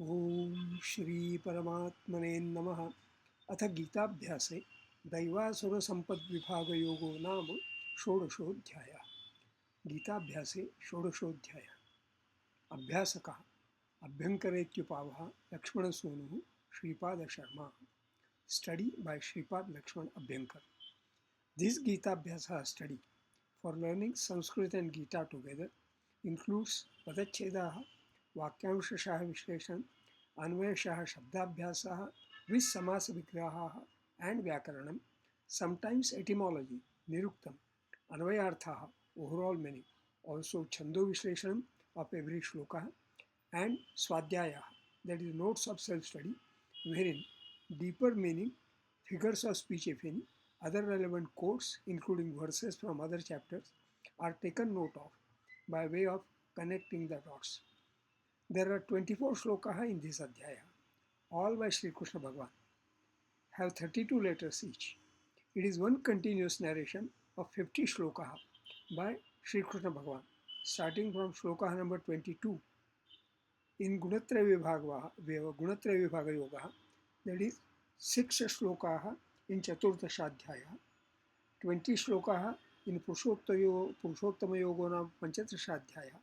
ओम श्री परमात्मने नमः। अथ गीताभ्यासे दैवासुर संपद विभाग योगो नाम षोडशोऽध्यायः। गीताभ्यासे षोडशोऽध्यायः। अभ्यासकः अभ्यंकरेत्युपावः लक्ष्मणसूनुः श्रीपादशर्मा। Study by Shripad Lakshman Abhyankar. This Gita study for learning Sanskrit and Gita together includes Padachhedaha, Vakyamshashah Vishleshan, Anvayashah Shabdabhyasaha with Samasa Vigrahaha and Vyakaranam, sometimes etymology, Niruktam, Anvayarthaha, overall meaning, also Chando Vishleshanam of every shloka, and Swadhyaya, that is notes of self-study, wherein deeper meaning, figures of speech if any, other relevant quotes including verses from other chapters are taken note of by way of connecting the dots. There are 24 shlokas in this adhyaya, all by Sri Krishna Bhagavan, have 32 letters each. It is one continuous narration of 50 shlokas by Sri Krishna Bhagavan, starting from shloka number 22 in Gunatraya Vibhaga Yoga, that is 6 shlokas in Chaturthashadhyaya, 20 shlokas in Purushottama Yoga Nam Panchatrashadhyaya,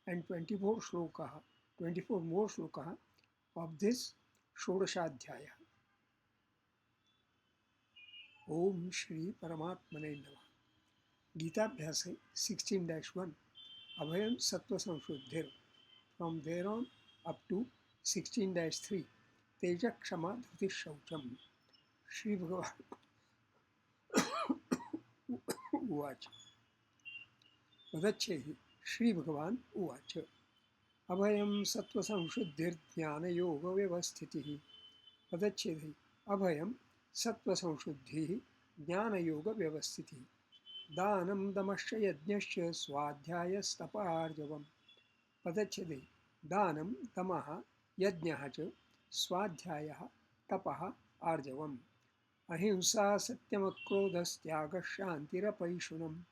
and 24 more shlokas of this Shodashadhyaya. Om Shri Paramatmane Namaha. Gita-abhyasa 16-1 Abhayam Sattva Samshuddhir. From there on up to 16-3 Teja Kshama Dhruti Shaucham. Shri Bhagavan Uvacha. Vadachyehi Shri Bhagavan Uvacha. Abhayam Sattva Samshuddhir Jnana Yoga Vyavasthitihi. Vadachyehi Abhayam Sattva Samshuddhihi Jnana Yoga Vyavasthitihi. दानं दमश्च यज्ञश्च स्वाध्यायस्तपार्जवम्. पदच्छेदे दानं दमः यज्ञः च स्वाध्यायः तपः आर्जवम्. अहिंसा सत्यमक्रोधस्त्यागः शान्तिरपैशुनम्.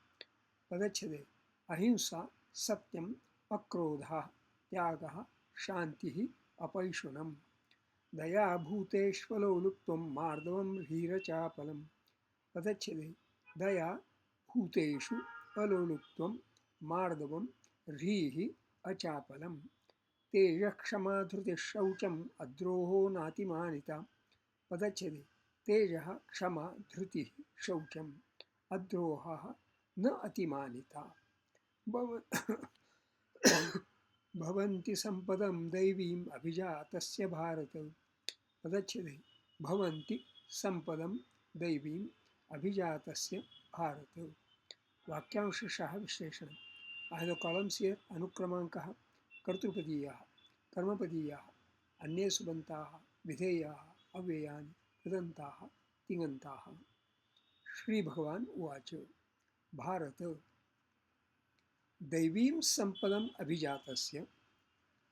पदच्छेदे अहिंसा सत्यम् अक्रोधः त्यागः शान्तिः अपैशुनम्. दया भूतेष्वलोलुप्त्वं मार्दवं ह्रीरचापलम्. पदच्छेदे दया भूतेषु अलोलुप्त्वं मार्दवं ह्रीः अचापलम्. तेजः क्षमा धृतिः शौचम् अद्रोहो नातिमानिता. पदच्छेदे तेजः क्षमा धृतिः शौचम् अद्रोहः न अतिमानिता. भवन्ति सम्पदं दैवीम् अभिजातस्य भारत. पदच्छेदे भवन्ति सम्पदं दैवीम् अभिजातस्य Bharat. वाक्यांशशः विश्लेषणम्. I have the columns here. अनुक्रमाङ्कः, कर्तृपदीयाः, कर्मपदीयाः, अन्ये सुबन्ताः, विधेयाः, अव्ययानि, कृदन्ताः, तिङन्ताः. श्रीभगवान् उवाच. भारत दैवीं सम्पदम् अभिजातस्य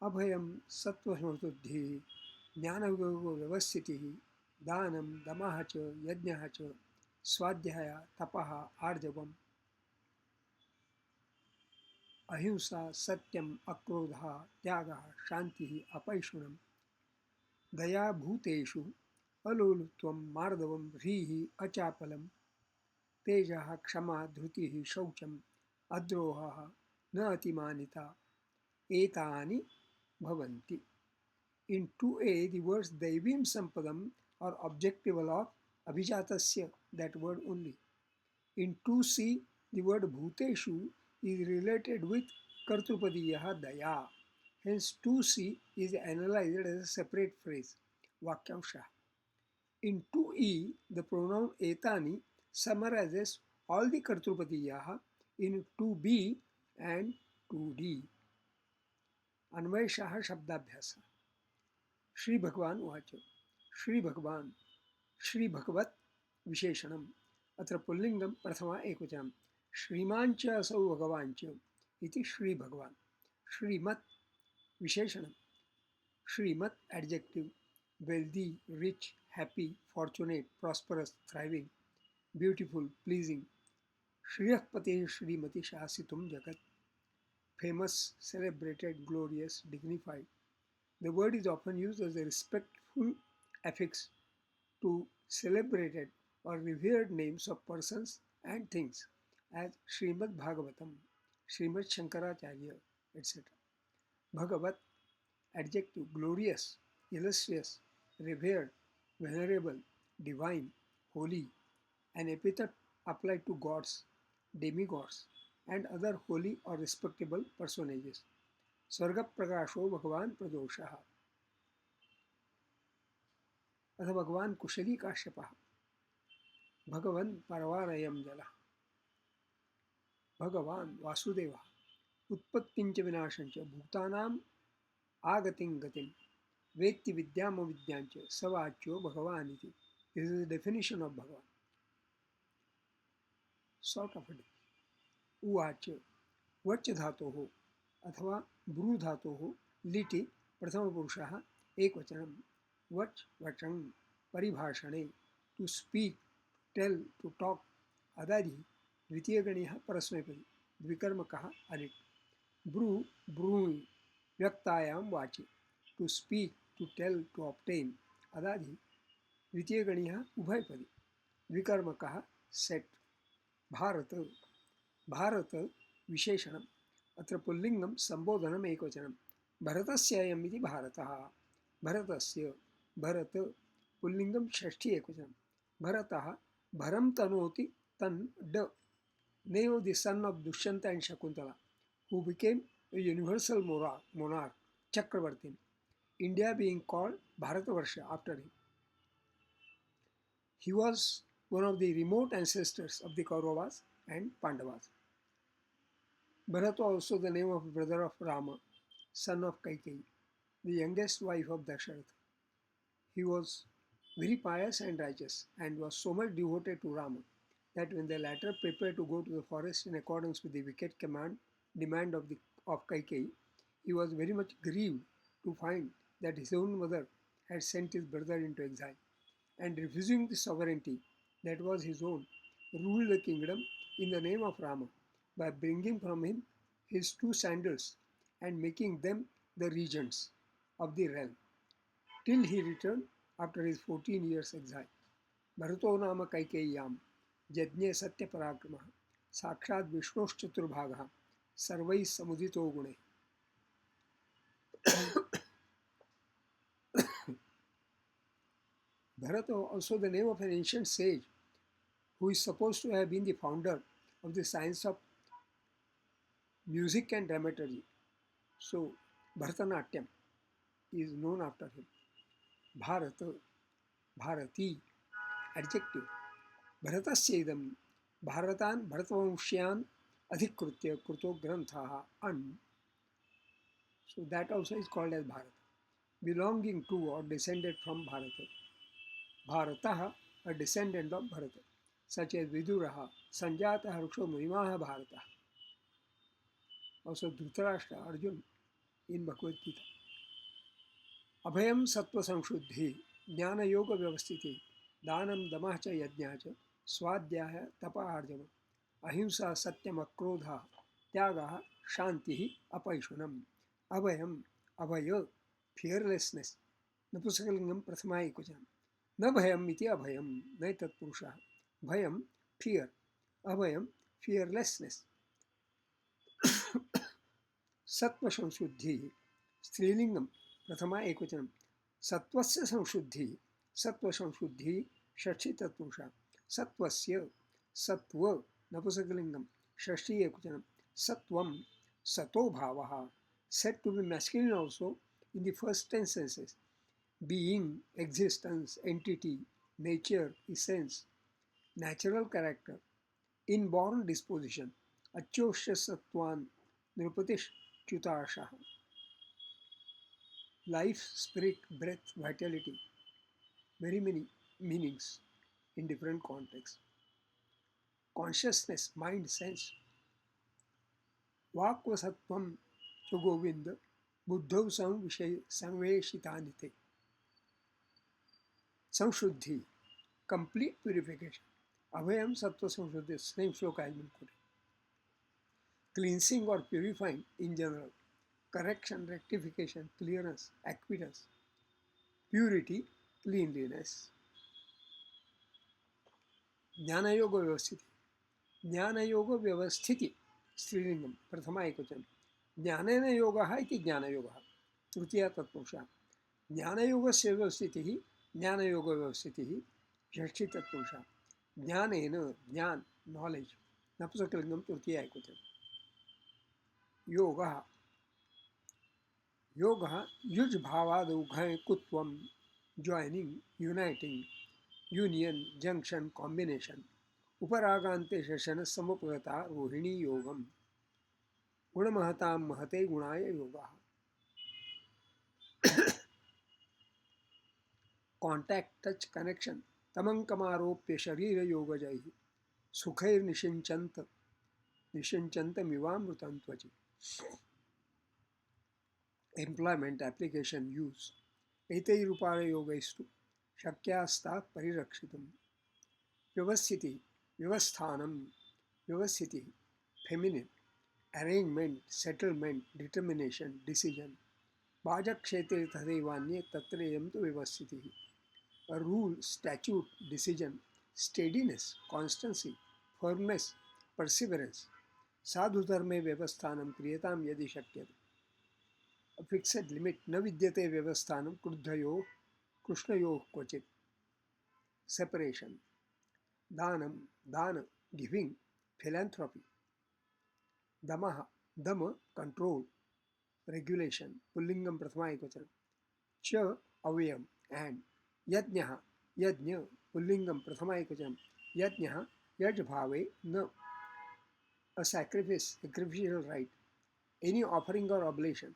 अभयं सत्त्वसंशुद्धिः ज्ञानयोगव्यवस्थितिः दानं दमः च यज्ञः च स्वाध्याय तपः आर्जवम्. अहिंसा सत्यम अक्रोधः त्यागः शान्तिः अपैशुनम्. दया भूतेषु अलोलुप्त्वं मार्दवं ह्रीः अचापलम्. तेजः क्षमा धृतिः शौचम् अद्रोहः न अतिमानिता. एतानि भवन्ति. In 2a, the words Daivim Sampadam are objectival of Abhijatasya, that word only. In 2c, the word Bhuteshu is related with Kartrupadiyaha Daya. Hence 2c is analyzed as a separate phrase, Vakyamsha. In 2e, the pronoun Etani summarizes all the Kartrupadiyaha in 2b and 2d. Anvayashaha Shabdabhyasa. Shri Bhagavan Uvacha. Shri Bhagavan, Shri Bhagavat विशेषणम्. अत्र पुल्लिङ्गं प्रथमा एकवचनं. श्रीमान् च असौ भगवान् च इति श्री भगवान्. श्रीमत् विशेषणं. श्रीमत् adjective. Wealthy, rich, happy, fortunate, prosperous, thriving, beautiful, pleasing. श्रियः पतेः श्रीमति शासितुं जगत्. Famous, celebrated, glorious, dignified. The word is often used as a respectful affix to celebrated or revered names of persons and things, as Srimad Bhagavatam, Srimad Shankaracharya, etc. Bhagavat, adjective, glorious, illustrious, revered, venerable, divine, holy, an epithet applied to gods, demigods, and other holy or respectable personages. Swarga prakasho Bhagavan Pradoshaha. अथ भगवान कुशली काश्यपः भगवन् परवारयं जलः भगवान वासुदेवः उत्पत्तिञ्च विनाशञ्च भूतानाम् आगतिं गतिं वेत्ति विद्यामविद्याञ्च स वाच्यो भगवान् इति. This is the definition of Bhagavan. Sort of it. उवाच वच धातोः अथवा ब्रू धातोः लिटि प्रथमपुरुषः एकवचनं वच वचं परिभाषणे to speak tell to talk अदादि द्वितीयगणीयः परस्मैपदी द्विकर्मकः अनिट्. ब्रू ब्रूयि व्यक्तायां वाचि to speak to tell to obtain अदादि द्वितीयगणीयः उभयपदी द्विकर्मकः सेट. भारत भारत विशेषणम् अत्र पुल्लिङ्गं सम्बोधनम् एकवचनं भरतस्ययम् इति भारतः. भरतस्य भरत पुल्लिङ्गं षष्ठी एकवचनं भरतः भरं तनोति तन् ड. Name of the son of Dushyanta and Shakuntala, who became a universal monarch, Chakravartin, India being called Bharatavarsha after him. He was one of the remote ancestors of the Kauravas and Pandavas. Bharata also the name of brother of Rama, son of Kaikeyi, the youngest wife of Dasharatha. He was very pious and righteous and was so much devoted to Rama that when the latter prepared to go to the forest in accordance with the wicked demand of Kaikeyi, he was very much grieved to find that his own mother had sent his brother into exile, and refusing the sovereignty that was his own, ruled the kingdom in the name of Rama by bringing from him his two sandals and making them the regents of the realm, till he returned after his 14 years exile. Bharato nama Kaikeyam यज्ञे सत्य पराक्रमः साक्षात् विष्णोश्चतुर्भागः सर्वैः समुदितो गुणे. Bharata, also the name of an ancient sage who is supposed to have been the founder of the science of music and dramaturgy. So Bharatanatyam is known after him. Bharata, Bharati, adjective. Bharatasya idam Bharatan Bharatavamshyan adhikrutya kruto granthaha an. So that also is called as Bharata, belonging to or descended from Bharata. Bharataha, a descendant of Bharata, such as Viduraha, Sanjata Harsho Muhimaha Bharata. Also Dhritarashtra, Arjun in Bhagavad Gita. Abhayam Sattva Samshuddhi, Jnana Yoga Vyavasthiti, Danam Damacha Yajnacha, Swadhyaya Tapa Arjava, Ahimsa Satyam Akrodha, Tyagaha Shantihi Apaishunam. Abhayam, Abhaya, fearlessness. Napusakalingam Prathama Ekvachanam. न भयम इति अभयम न तत्पुरुषः. भयम fear, अभयम fearlessness. सत्व संशुद्धि स्त्रीलिंगम प्रथमा एकवचनम सत्वस्य संशुद्धि सत्व संशुद्धि षष्ठी तत्पुरुषः. सत्वस्य सत्व नपुंसकलिंगम षष्ठी एकवचनम सत्वम सतो भावः, said to be masculine also in the first 10 senses. Being, existence, entity, nature, essence, natural character, inborn disposition, achosya sattvan nirupatish chutashaha. Life, spirit, breath, vitality, very many meanings in different contexts. Consciousness, mind, sense. Vakvasatvam to Govinda buddhav samveshitanite. Samshuddhi, complete purification. Abhayam Sattva Samshuddhi, same shloka has been quoted. Cleansing or purifying in general. correction, rectification, clearness, acuteness, purity, cleanliness. ज्ञान योग व्यवस्थिति. ज्ञान योग व्यवस्थिति स्त्रीलिंगम प्रथमा एकवचन. ज्ञानेन योगः इति ज्ञानयोगः. तृतीया तत्पुरुषः. ज्ञानयोगस्य व्यवस्थितिः ज्ञानयोगव्यवस्थितिः. षष्ठी तत्पुरुषः. ज्ञानेन ज्ञान नॉलेज. नपुंसकलिंगम तृतीया एकवचन. योगः. योगः युज् भावादौ घञ् कुत्वं joining, uniting, union, junction, combination. उपरागान्ते शशन समुपगता रोहिणी योगम. गुणमहतां महते गुणाय योगः. Contact, touch, connection. तमंकमारोप्य शरीर योगजैः सुखैर्निषिञ्चन्त निषिञ्चन्तमिवामृतं त्वचि. Employment, application, use. एतैरुपाययोगैस्तु शक्यास्तात् परिरक्षितुम्. व्यवस्थिति, व्यवस्थानम, व्यवस्थिति, feminine. Arrangement, settlement, determination, decision. बाजक्षेत्रे तथैवान्ये तत्रेयं तु व्यवस्थितिः. A rule, statute, decision, steadiness, constancy, firmness, perseverance. साधु धर्मे व्यवस्थानं क्रियतां यदि शक्यते. A fixed limit, न विद्यते व्यवस्थानं क्रुद्धयोः कृष्णयोः क्वचित्. Separation. दानं, दान, giving, philanthropy. दमः, दम, control, regulation. पुल्लिंगम प्रथमा एकवचन. च अव्ययम, and. यज्ञः, यज्ञ, पुल्लिंगम प्रथमा एकवचन. यज्ञः यज् भावे न. A sacrifice, sacrificial rite. Any offering or oblation.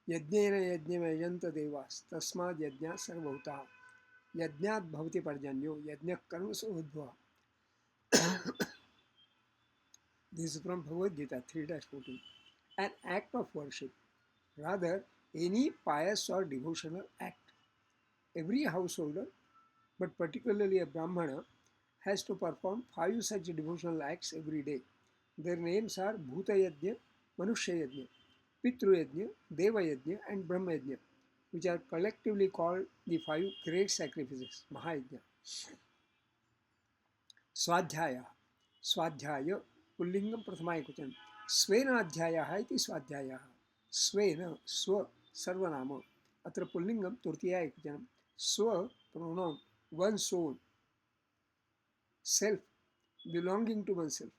यज्ञेन यज्ञं यजन्त देवास् तस्माद् यज्ञात् सर्वभूताः. यज्ञात् भवति पर्जन्यो यज्ञः कर्मसु उद्भवः. This is from Bhagavad Gita 3-14. An act of worship, rather any pious or devotional act. Every householder, but particularly a Brahmana, has to perform 5 such devotional acts every day. Their names are Bhuta Yajna, Manushya Yajna, Pitru Yajna, Deva Yajna, and Brahma Yajna, which are collectively called the 5 great sacrifices, Mahayajna. Swadhyaya, Swadhyaya, Pullingam Prathama Ekvachan. Svena Adhyaya iti Swadhyaya. Svena, Swa, Sarvanama. Atra Pullingam Turtiya Ekvachanam. Swa, pronoun, one's own, self, belonging to oneself.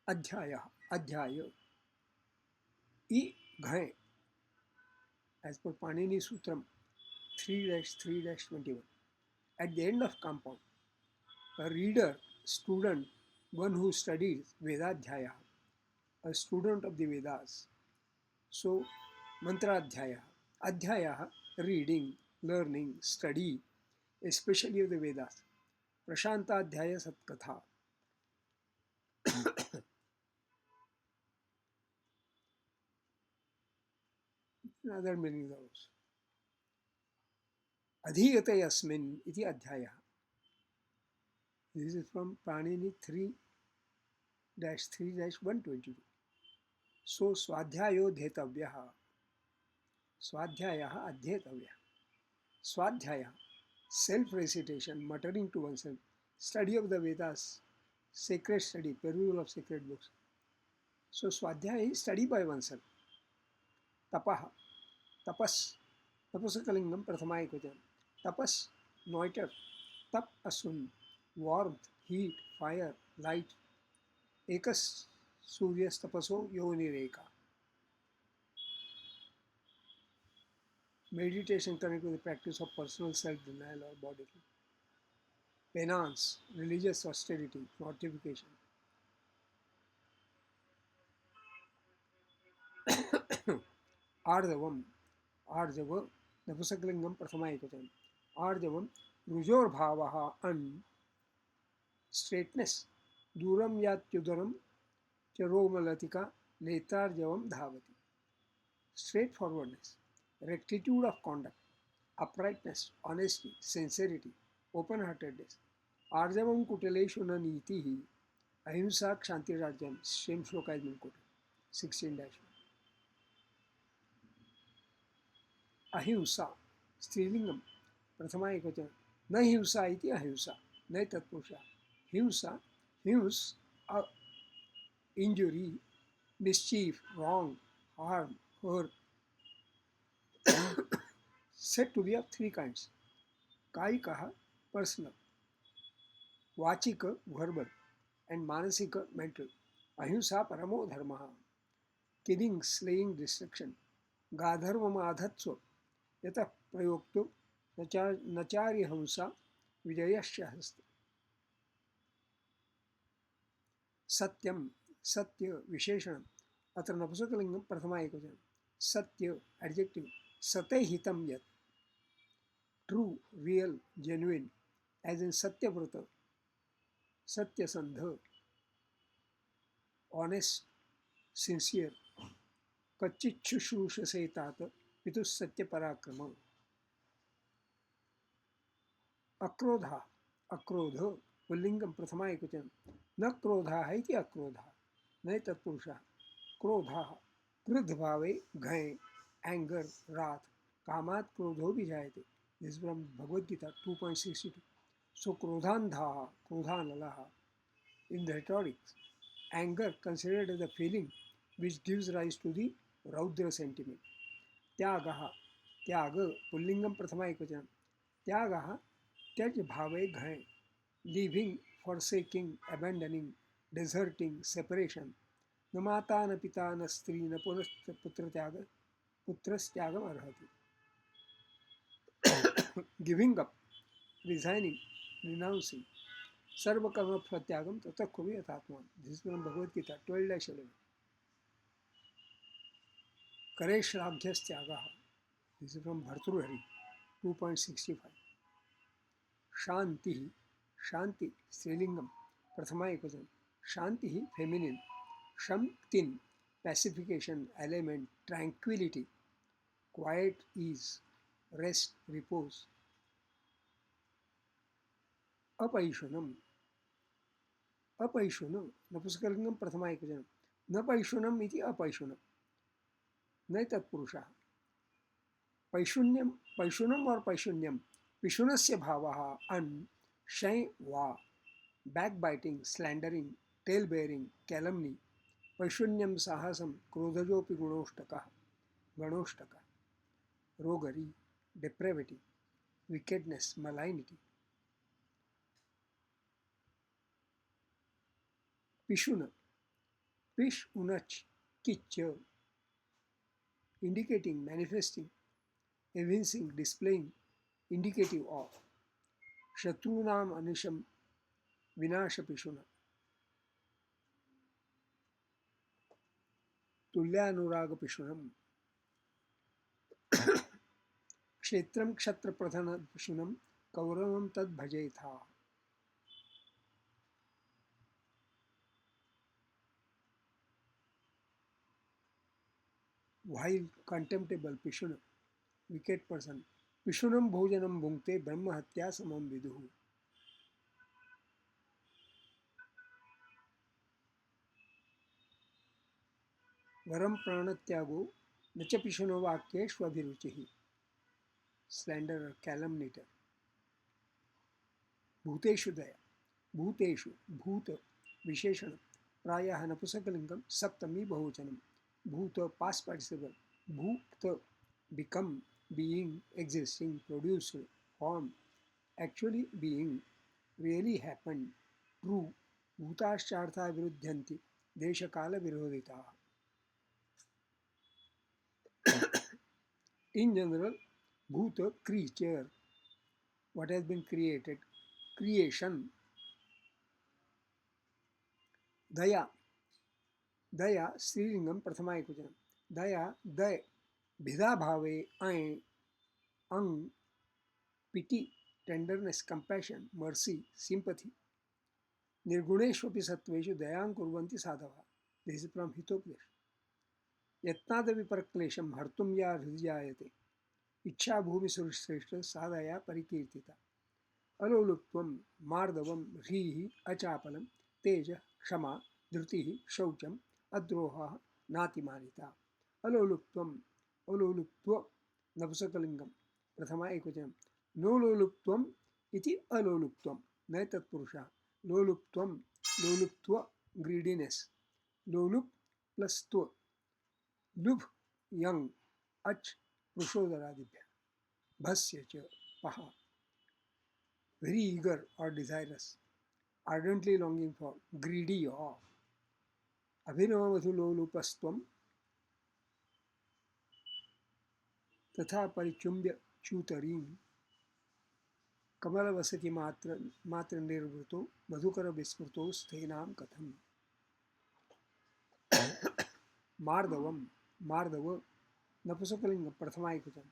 Adhyaya, Adhyaya. E Ghai, as per Panini Sutram 3-3-21. At the end of compound, a reader, student, one who studies Vedadhyaya, a student of the Vedas. So, Mantradhyaya, Adhyaya, reading, learning, study, especially of the Vedas. Prashantadhyaya Satkatha. Other meanings also. Adhiyate Yasmin iti Adhyaya. This is from Panini 3-3-122. So Swadhyayo Dhetavyaha. Swadhyaya Adhyetavya. Swadhyaya, self-recitation, muttering to oneself, study of the Vedas, sacred study, perusal of sacred books. So Swadhyaya is study by oneself. Tapaha, tapas, tapasakalingam prathama ekvachan. Tapas, noiter, tap asun, warmth, heat, fire, light. Ekas suryas tapaso yonireka. Meditation connected with the practice of personal self-denial or bodily. Penance, religious austerity, mortification. Ardavam, Arjava, Napusakalingam Prathama Ekvachan. Arjavam, Rujor and straightness. Duram Yatyudaram Charomalatika Netarjavam Dhavati. Straightforwardness, rectitude of conduct, uprightness, honesty, sincerity, open-heartedness. आर्जवं कुटिलेषु न नीतिः अहिंसा क्षांतिराज्यम same श्लोक has been quoted 16-1 अहिंसा स्त्रीलिंगम प्रथमा एकवचन न हिंसा इति अहिंसा न तत्पुरुषा हिंसा hints injury mischief wrong harm hurt said to be of three kinds कायिकः personal वाचिक verbal and मानसिक mental अहिंसा परमो धर्मः killing slaying destruction गाधर्वमाधत्स्व यतः प्रयोक्तो नचार्य हंसा विजयश्च हस्ति सत्यम सत्य विशेषण अत्र नपुंसकलिंगम प्रथमा एकवचन सत्य एडजेक्टिव सते हितम यत् true real genuine as in सत्यव्रत सत्यसंध ऑनेस्ट सिंसियर कच्चिच्छुश्रूषसे तात पितुः सत्य पराक्रम अक्रोधा अक्रोध पुल्लिंगम प्रथमा एकवचन न क्रोधाः इति अक्रोधाः न तत्पुरुषः क्रोधाः क्रुद्ध भावे घय एंगर राथ कामात् क्रोधो भी जायते this from Bhagavad Gita 2.62 so क्रोधांधाः क्रोधानलाः in the rhetorics anger considered as a feeling which gives rise to the raudra sentiment त्यागः त्याग पुल्लिंगम प्रथमा एकवचन त्यागः त्यज भावे घय leaving forsaking abandoning deserting separation न माता न पिता न स्त्री न पुत्र त्याग पुत्रस्त्यागम अर्हति गिविंग अप रिजाइनिंग रिनाउंसिंग सर्वकर्म फलत्यागम ततः कुरु यथात्मान दिस फ्रॉम भगवद गीता 12-11 करे श्राद्धस्त्यागः दिस फ्रॉम भर्तृहरि 2.65 शांति शांति स्त्रीलिंगम प्रथमा एकवचन शांति फेमिनिन शम्तिन pacification element tranquillity quiet ease rest repose अपैशुनम अपैशुन नपुंसकलिंगम प्रथमा एकवचन न पैशुनम इति अपैशुनम न तत्पुरुषः पैशुन्यम पैशुनम और पैशुन्यम पिशुनस्य भावः अन शय वा backbiting slandering tale bearing calumny पैशुन्यम साहसम क्रोधजोपि गुणोष्टकः गणोष्टकः roguery depravity wickedness malignity pishuna pish unach kitch indicating manifesting evincing displaying indicative of shatrunam anisham vinasha pishuna तुल्यानुराग पिशुनम क्षेत्रम क्षत्र प्रधान पिशुनम कौरवम तद भजेथा while contemptible pishuna wicked person पिशुनम भोजनम भुंक्ते ब्रह्म हत्या समम विदुः वरम प्राणत्यागो न च पिशुनो वाक्येष्वभिरुचिः स्लैंडरर कैलमनीटर भूतेषु दया भूतेषु भूत विशेषण प्रायः नपुंसकलिंगम सप्तमी बहुवचनम भूत पास्ट पार्टिसिपल भूत become being existing produced form actually being really happened true भूताश्चार्था विरुध्यन्ति देश काल विरोधिताः in general bhuta creature what has been created creation daya दया स्त्रीलिंगम प्रथमा एकवचन दया दय भिदा भावे ऐ अंग पिटी टेंडरनेस कंपैशन मर्सी सिंपथी निर्गुणेष्वपि सत्वेषु दयां कुर्वन्ति साधवः दिस इज फ्रॉम हितोपदेश यत्नादपि परक्लेशं हर्तुं या हृदि जायते इच्छा भूमि सुरश्रेष्ठ सा दया परिकीर्तिता अलोलुप्त्वं मार्दवं ह्रीः अचापलं तेजः क्षमा धृतिः शौचम् अद्रोहः नातिमानिता अलोलुप्त्वम् अलोलुप्त्व नपुंसकलिङ्गं प्रथमा एकवचनं नोलोलुप्त्वम् इति अलोलुप्त्वं न तत्पुरुषः लोलुप्त्वं लोलुप्त्व ग्रीडिनेस् लोलुप् प्लस त्व लुभ यंग अच पुरुषोदरादिभ्य भस्य च पहा very eager or desirous ardently longing for greedy of अभिनवमधुलोलुपस्त्वं तथा परिचुम्ब्य चूतरीं कमलवसति मात्र निर्वृतो मधुकर विस्मृतो स्थेनां कथम् मार्दवम मार्दव नपुंसकलिंग प्रथमा एकवचन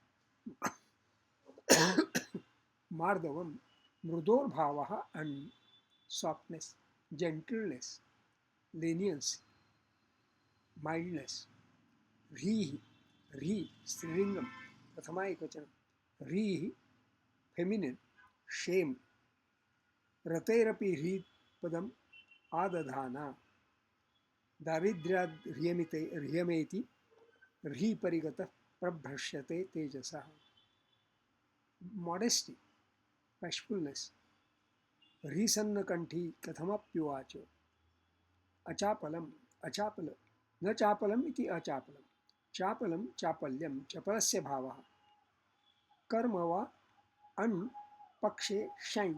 मार्दवम मृदोर्भावः and softness gentleness leniency mildness ह्रीः ह्री स्त्रीलिंगम प्रथमा एकवचन ह्रीः फेमिनिन शेम रतेरपि ह्रीपदम आदधाना दारिद्र्याद् ह्रियमेति ह्री परिगतः प्रभ्रश्यते तेजसः modesty bashfulness ह्रीसन्नकण्ठी कथमप्युवाच अचापलम अचापल न चापलम इति अचापलम चापलम चापल्यम चपलस्य भावः कर्म वा अन् पक्षे shine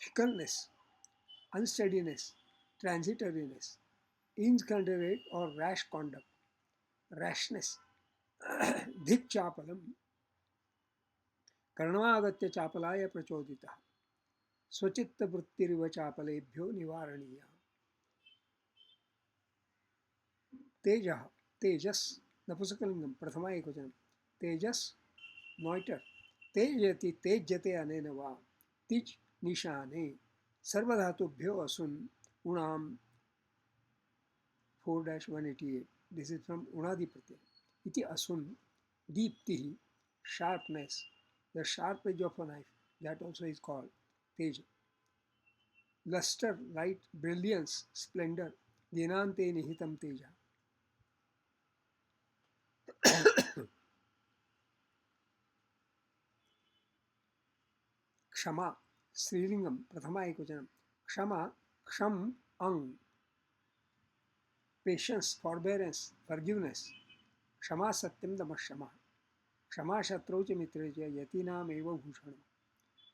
fickleness unsteadiness transitoriness inconsiderate or rash conduct rashness धिक् चापलम कर्णमागत्य चापलाय प्रचोदितः स्वचित्तवृत्तिरिव चापलेभ्यो निवारणीयः तेजः तेजस् नपुंसकलिंगम प्रथमा एकवचनं तेजस् नॉइटर तेजयति तेज्यते अनेन वा तिज निशाने सर्वधातुभ्यो असुन उणाम 4-188 दिस इज फ्रॉम उणादि प्रत्यय इति असुन दीप्तिः sharpness the sharp edge of a knife that also is called teja luster light brilliance splendor dinante nihitam teja क्षमा स्त्रीलिंगम प्रथमा एकवचनम क्षमा क्षम अंग पेशेंस फॉरबेरेंस फॉरगिवनेस क्षमा सत्यम दमः क्षमा क्षमा शत्रौ च मित्रे च यतीनामेव भूषणम्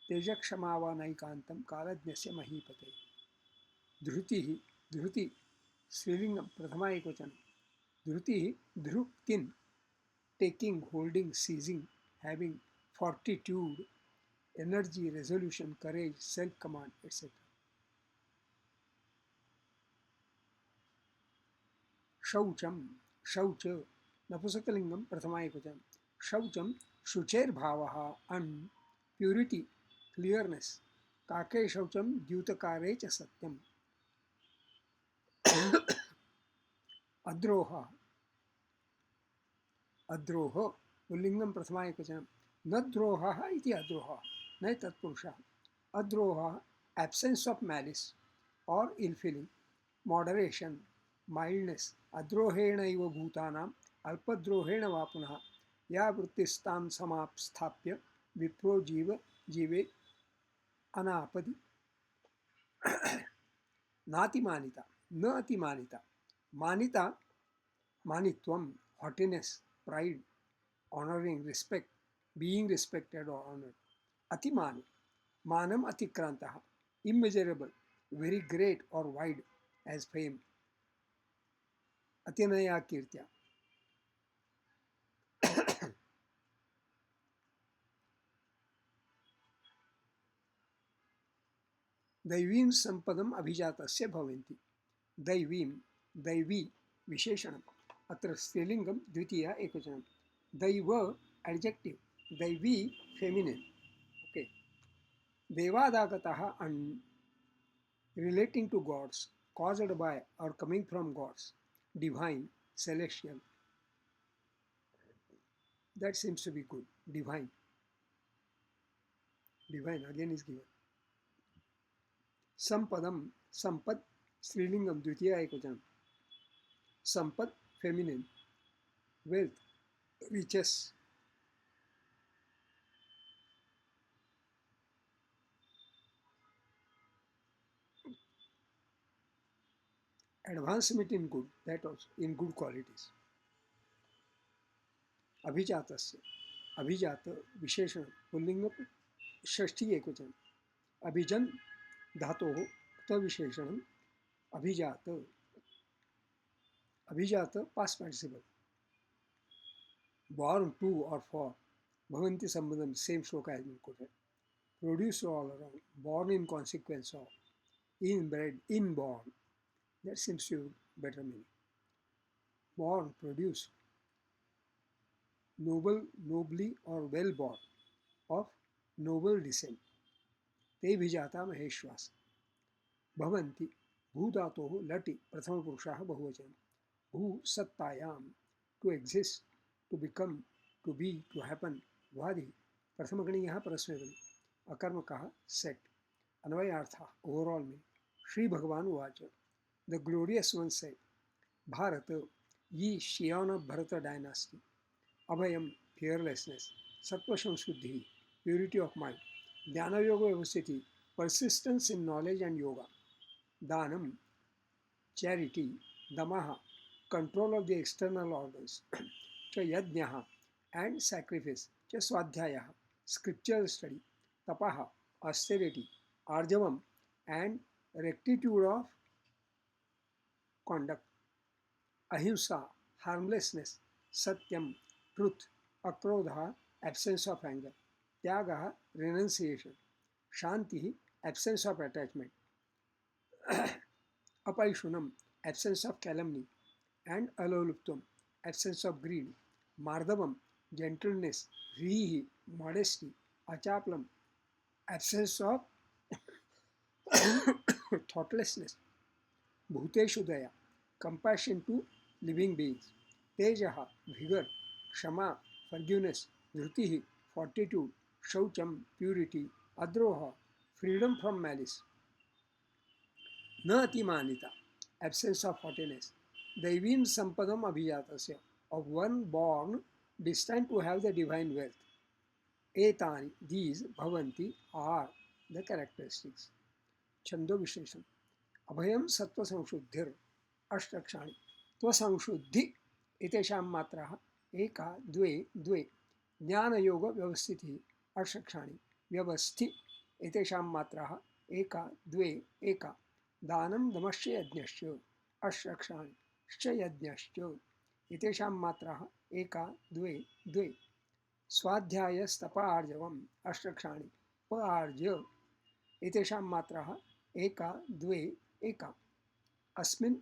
तेज क्षमा वा नैकान्तं कालज्ञस्य महीपते धृतिः धृति स्त्रीलिंगम प्रथमा एकवचनम धृतिः धृक्तिन taking holding seizing having fortitude energy resolution courage self command etc शौचम शौच नपुंसकलिंगम प्रथमा एकवचन शौचम शुचेर्भावः अन् प्यूरिटी क्लियरनेस काके शौचम द्यूतकारे च सत्यम अद्रोह अद्रोह पुल्लिंगम प्रथमा एकवचन न द्रोहः इति अद्रोहः न तत्पुरुषः अद्रोहः absence of malice or ill feeling moderation mildness अद्रोहेणैव भूतानाम् अल्पद्रोहेण वा पुनः या वृत्तिस्तां समास्थाप्य विप्रो जीवे अनापदि नातिमानिता न अतिमानिता मानिता मानित्वम haughtiness pride honoring respect being respected or honored अतिमानि मानम अतिक्रांतः immeasurable very great or wide as fame अतिनया कीर्त्या दैवीं संपदम अभिजातस्य भवन्ति दैवीं दैवी विशेषणम् अत्र स्त्रीलिंगम द्वितीया एकवचनं दैव एडजेक्टिव दैवी फेमिनिन ओके देवादागतः अन् relating to gods caused by or coming from gods divine celestial that seems to be good divine divine again is given. Sampadam, sampad, strilingam, dvitiya ekvachanam. Sampad, feminine, wealth, riches. Advancement in good, that also, in good qualities. अभिजातस्य, अभिजात विशेषण pulling षष्ठी एकवचन. अभिजन धातोः तविशेषणम् अभिजात, अभिजात past participle. Born to or for, bhavanti sambandham, same shloka has been quoted. Produced all around, born in consequence of, inbred, inborn, that seems to have better meaning. Born, produced, noble, nobly or well born, of noble descent. ते भिजाता महेश्वास. भवन्ति, भूधातोः लटि प्रथमपुरुषः बहुवचनं. भू सत्तायां, to exist, to become, to be, to happen. वादि प्रथमगणीयः परस्मैपदी. अकर्मकः सेट. अन्वयार्थः ओवरऑल में. श्री भगवान उवाच. The glorious one said, Bharat, ये शियान ऑफ भरत डायनास्टी. अभयम, फियरलेसनेस. सत्व संशुद्धि, प्यूरिटी ऑफ माइंड. ज्ञान योग व्यवस्थिति, persistence in knowledge and yoga. Danam, charity. Damaha, control of the external organs. Cha yajnaha, and sacrifice. Cha swadhyaya, scriptural study. Tapaha, austerity. Arjavam, and rectitude of conduct. Ahimsa, harmlessness. Satyam, truth. Akrodha, absence of anger. Tyagaha, renunciation. Shanti, absence of attachment. Apaishunam, absence of calumny. And aloluptum, absence of greed. Mardavam, gentleness. Rihi, modesty. Achaplam, absence of thoughtlessness. Bhuteshu daya, compassion to living beings. Tejaha, vigor. Shama, forgiveness. Dhrutihi, fortitude. Shaucham, purity. Adroha, freedom from malice. Na atimanita, absence of haughtiness. Daivim sampadam abhijatasya, of one born destined to have the divine wealth. Etani, these, bhavanti, are the characteristics. Chando Visheshan. Abhayam sattva samshuddhir ashtakshani. Tva samshuddhi itesham matraha eka dve dve. Jnana yoga vyavasthiti ashtakshani. Vyavasthi itesham matraha eka dve eka. दानम दमश्च यज्ञश्च अश्रक्षाणि श्च यज्ञश्च इतेषां मात्राः एका द्वे द्वे. स्वाध्यायस्तपार्जवम् अश्रक्षाणि प आर्ज्य इतेषां मात्राः एका द्वे एका. अस्मिन्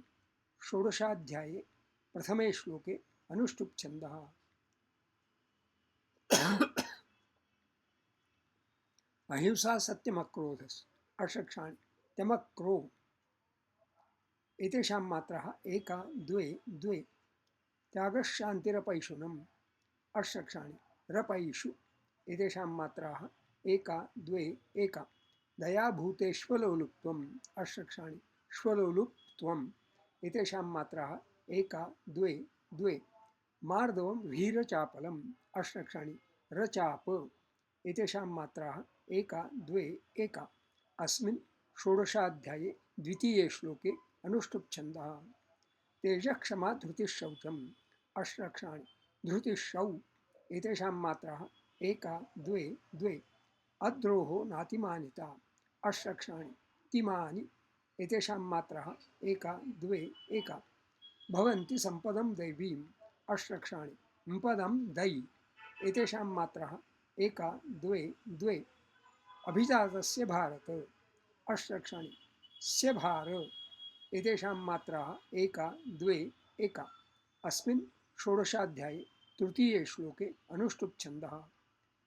षोडशाध्याये प्रथमे श्लोके अनुष्टुप् छन्दः. अहिंसा सत्यमक्रोधस् अश्रक्षाणि त्यमक्रो एतेषां मात्राः एका द्वे द्वे. त्यागशान्तिरपैशुनम् अश्रक्षाणि रपैषु एतेषां मात्राः एका द्वे एका. दयाभूतेष्वलोलुप्त्वम् अश्रक्षाणि श्वलोलुप्त्वम् एतेषां मात्राः एका द्वे द्वे. मार्दवं वीरचापलम् अश्रक्षाणि रचाप एतेषां मात्राः एका द्वे एका. अस्मिन् षोडशाध्याये द्वितीये श्लोके अनुष्टुप् छन्दः. तेजः क्षमा धृतिशौचम् अश्रक्षाणि धृतिशौ एतेषां मात्राः एका द्वे द्वे. अद्रोहो नातिमानिता अश्रक्षाणि तिमानि एतेषां मात्राः एका द्वे एका. भवन्ति सम्पदं दैवीम् अश्रक्षाणि म्पदं दै एतेषां मात्राः एका द्वे द्वे. अभिजातस्य भारत अश्रक्षाणि स्य भार एतेषां मात्राः एका द्वे एका. अस्मिन् षोडशाध्याये तृतीये श्लोके अनुष्टुप् छन्दः.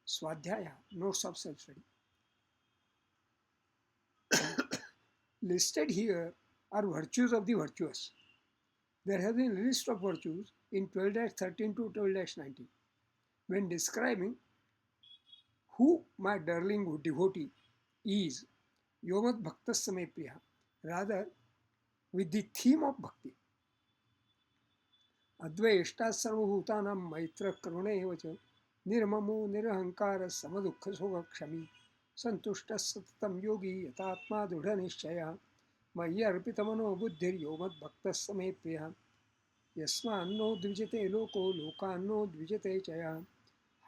स्वाध्यायः, notes of self study. Listed here are virtues of the virtuous. There has been a list of virtues in 12-13 to 12-19. When describing who my darling devotee is Yomat Bhaktasame Priya, rather with the theme of bhakti. Advaishta sarvabhutanam maitra karuna eva cha nirmamo nirahankara samadukha sogakshami santushta satatam yogi yatatma dudha nishchaya मयि अर्पितमनो बुद्धिर्यो मद्भक्तः समे प्रियः यस्मान्नो द्विजते लोको लोकान्नो द्विजते च यः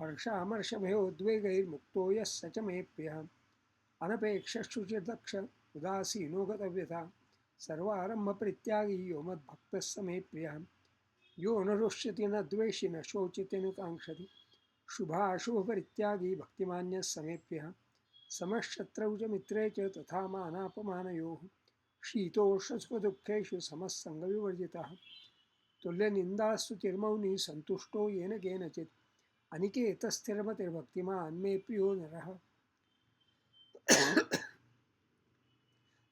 हर्षामर्षभयोद्वेगैर्मुक्तो यः स च मे प्रियः अनपेक्षश्चुचिर्दक्ष उदासीनो गतव्यथा सर्वारम्भपरित्यागी यो मद्भक्तः समे प्रियः यो न रुष्यति न द्वेषि न शोचति न काङ्क्षति शुभाशुभपरित्यागी भक्तिमान्यः समे प्रियः समशत्रौ च मित्रे च तथा मानापमानयोः शीतोष्णसुखदुःखेषु समस्सङ्गविवर्जितः तुल्यनिन्दास्तुतिर्मौनी सन्तुष्टो येन केनचित् अनिकेतस्थिरमतिर्भक्तिमान् मे प्रियो नरः.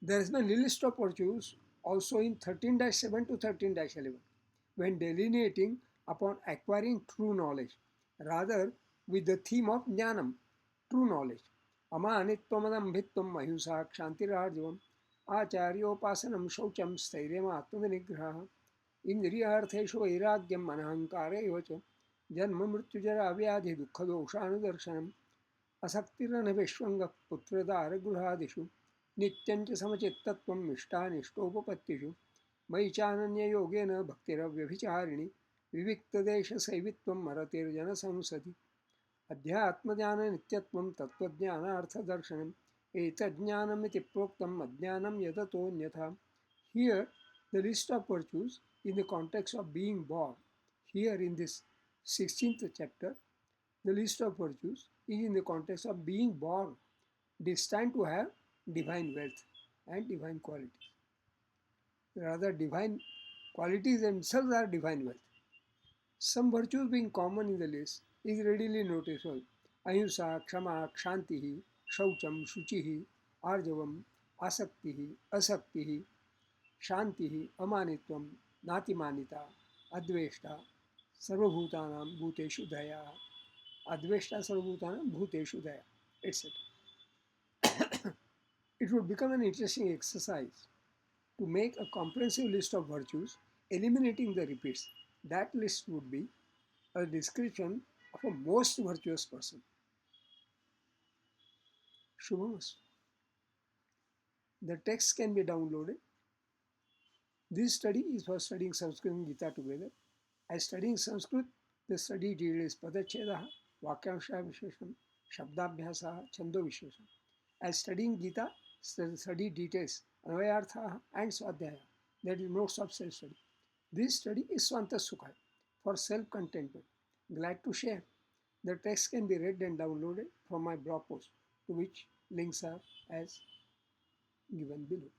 There is a list of virtues also in 13-7 to 13-11 when delineating upon acquiring true knowledge, rather with the theme of jnanam, true knowledge. अमानित्वमदम्भित्वम् अहिंसा क्षान्तिरार्जवम् आचार्योपासनं शौचं स्थैर्यम् आत्मनिग्रहः इन्द्रियार्थेषु वैराग्यम् अनहङ्कारे एव च जन्म मृत्युजरा व्याधि दुःखदोषानुदर्शनम् असक्तिरनभिष्वङ्गः पुत्रदारगृहादिषु नित्यं च समचित्तत्वम् इष्टानिष्टोपपत्तिषु मयि चानन्ययोगेन भक्तिरव्यभिचारिणि विविक्तदेशसैवित्वं मरतिर्जनसंसदि अध्यात्मज्ञाननित्यत्वं तत्त्वज्ञानार्थदर्शनम् एतज्ज्ञानमिति प्रोक्तम् अज्ञानं यततोऽन्यथा. Here the list of virtues in the context of being born. Here in this 16th chapter, the list of virtues is in the context of being born, destined to have divine wealth and divine qualities. Rather, divine qualities themselves are divine wealth. Some virtues being common in the list is readily noticeable. Ahimsa, Kshama, Kshantihi, Shaucham, Shuchihi, Arjavam, Asaktihi, Asaktihi, Shantihi, Amanitvam, Natimanita, Adveshta, Sarvabhutanam, Bhuteshu Daya, Adveshta Sarvabhutanam, Bhuteshu Daya, etc. It would become an interesting exercise to make a comprehensive list of virtues, eliminating the repeats. That list would be a description of a most virtuous person. Shubhamas. The text can be downloaded. This study is for studying Sanskrit and Gita together. As studying Sanskrit, the study detail is Padachedaha, Vakyansha Vishesham, Shabdabhyasaha, Chando Vishesham. As studying Gita, the study details Anvayartha and Swadhyaya, that is notes of self-study. This study is Swanta Sukha, for self-contentment. Glad to share. The text can be read and downloaded from my blog post, to which links are as given below.